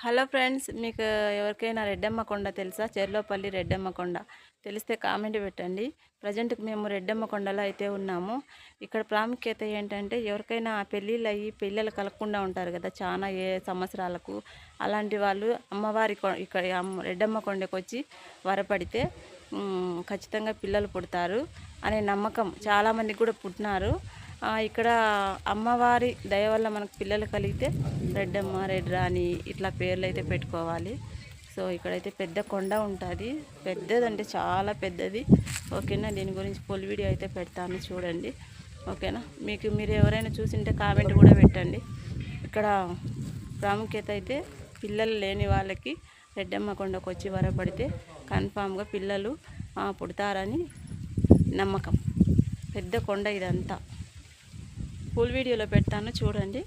Hello friends, మీకు ఎవరికైనా రెడ్డమ్మ కొండ తెలుసా? చెర్లోపల్లి రెడ్డమ్మ కొండ తెలిస్తే కామెంట్ పెట్టండి. ప్రజెంట్కి మేము రెడ్డమ్మ కొండలో అయితే ఉన్నాము. ఇక్కడ ప్రాముఖ్యత ఏంటంటే, ఎవరికైనా పెళ్ళిళ్ళు అయ్యి పిల్లలు కలగకుండా ఉంటారు కదా చాలా సంవత్సరాలకు. అలాంటి వాళ్ళు అమ్మవారి ఇక్కడ రెడ్డమ్మ కొండకు వచ్చి వరపడితే ఖచ్చితంగా పిల్లలు పుడతారు అనే నమ్మకం. చాలామందికి కూడా పుట్టినారు. ఇక్కడ అమ్మవారి దయ వల్ల మనకు పిల్లలు కలిగితే రెడ్డమ్మ, రెడ్రాని ఇట్లా పేర్లు అయితే పెట్టుకోవాలి. సో ఇక్కడైతే పెద్ద కొండ ఉంటుంది, పెద్దదంటే చాలా పెద్దది. ఓకేనా, దీని గురించి ఫుల్ వీడియో అయితే పెడతాను, చూడండి. ఓకేనా, మీరు ఎవరైనా చూసింటే కామెంట్ కూడా పెట్టండి. ఇక్కడ ప్రాముఖ్యత అయితే పిల్లలు లేని వాళ్ళకి రెడ్డమ్మ కొండకు వచ్చి వరపడితే కన్ఫామ్గా పిల్లలు పుడతారని నమ్మకం. పెద్ద కొండ ఇదంతా. ఫుల్ వీడియోలో పెడతాను, చూడండి.